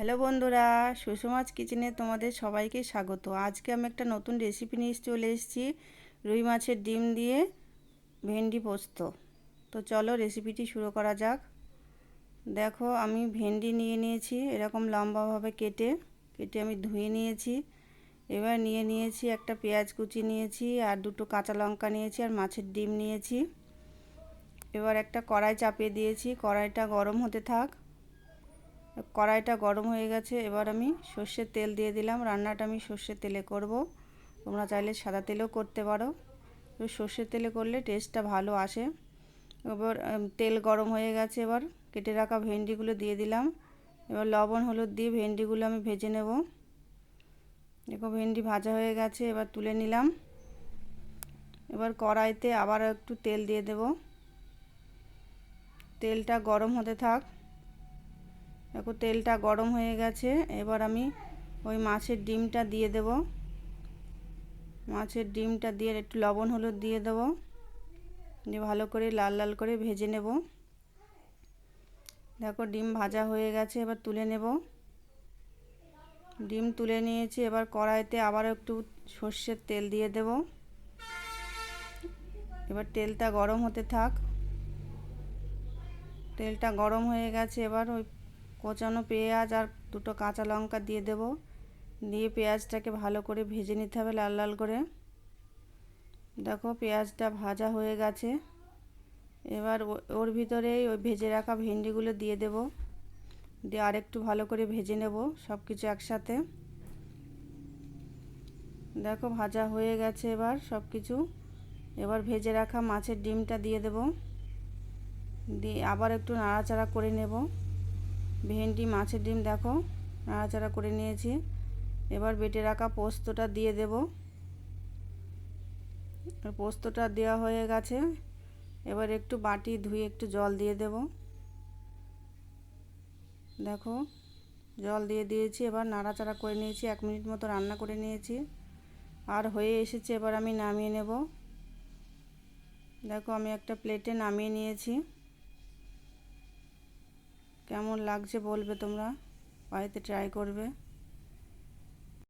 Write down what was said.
Hello বন্ধুরা, সুষমাজ কিচেনে তোমাদের সবাইকে স্বাগত। আজকে আমি একটা নতুন রেসিপি নিয়ে চলে এসেছি, রুই মাছের ডিম দিয়ে ভেন্ডি পোস্ত। তো চলো রেসিপিটি শুরু করা যাক। দেখো আমি ভেন্ডি নিয়ে নিয়েছি, এরকম লম্বাভাবে কেটে কেটে আমি ধুয়ে নিয়েছি। এবার নিয়েছি একটা পেঁয়াজ কুচি নিয়েছি, আর দুটো কাঁচা লঙ্কা নিয়েছি, আর মাছের ডিম নিয়েছি। এবার একটা কড়াই চাপিয়ে দিয়েছি, কড়াইটা গরম হতে থাক। কড়াইটা গরম হয়ে গেছে, এবার আমি সর্ষের তেল দিয়ে দিলাম। রান্নাটা আমি সর্ষের তেলে করব, তোমরা চাইলে সাদা তেলেও করতে পারো। তো সর্ষের তেলে করলে টেস্টটা ভালো আসে। এবার তেল গরম হয়ে গেছে, এবার কেটে রাখা ভেন্ডিগুলো দিয়ে দিলাম। এবার লবণ হলুদ দিয়ে ভেন্ডিগুলো আমি ভেজে নেব। দেখো ভেন্ডি ভাজা হয়ে গেছে, এবার তুলে নিলাম। এবার কড়াইতে আবার একটু তেল দিয়ে দেব। তেলটা গরম হতে থাক। দেখো তেলটা গরম হয়ে গেছে, এবার আমি ওই মাছের ডিমটা দিয়ে দেব। মাছের ডিমটা দিয়ে একটু লবণ হলুদ দিয়ে দেব, দিয়ে ভালো করে লাল লাল করে ভেজে নেব। দেখো ডিম ভাজা হয়ে গেছে, এবার তুলে নেব। ডিম তুলে নিয়েছি, এবার কড়াইতে আবার একটু সর্ষের তেল দিয়ে দেব। এবার তেলটা গরম হতে থাক। তেলটা গরম হয়ে গেছে, এবার ওই কোচানো পেঁয়াজ আর দুটো কাঁচা লঙ্কা দিয়ে দেব। দিয়ে পেঁয়াজটাকে ভালো করে ভেজে নিতে হবে লাল লাল করে। দেখো পেঁয়াজটা ভাজা হয়ে গেছে, এবার ওর ভিতরেই ওই ভেজে রাখা ভেন্ডিগুলো দিয়ে দেব। দিয়ে আরেকটু ভালো করে ভেজে নেব সব কিছু একসাথে। দেখো ভাজা হয়ে গেছে এবার সব কিছু। এবার ভেজে রাখা মাছের ডিমটা দিয়ে দেব, দিয়ে আবার একটু নাড়াচাড়া করে নেব। ভেন্ডি মাছের ডিম দেখো নাড়াচাড়া করে নিয়েছি। এবার বেটে রাখা পোস্তটা দিয়ে দেব। পোস্তটা দেওয়া হয়ে গেছে, এবার একটু বাটি ধুয়ে একটু জল দিয়ে দেব। দেখো জল দিয়ে দিয়েছি, এবার নাড়াচাড়া করে নিয়েছি, 1 মিনিট মতো রান্না করে নিয়েছি। আর হয়ে এসেছে, এবার আমি নামিয়ে নেব। দেখো আমি একটা প্লেটে নামিয়ে নিয়েছি। কেমন লাগছে বলবে তোমরা, বাড়িতে ট্রাই করবে।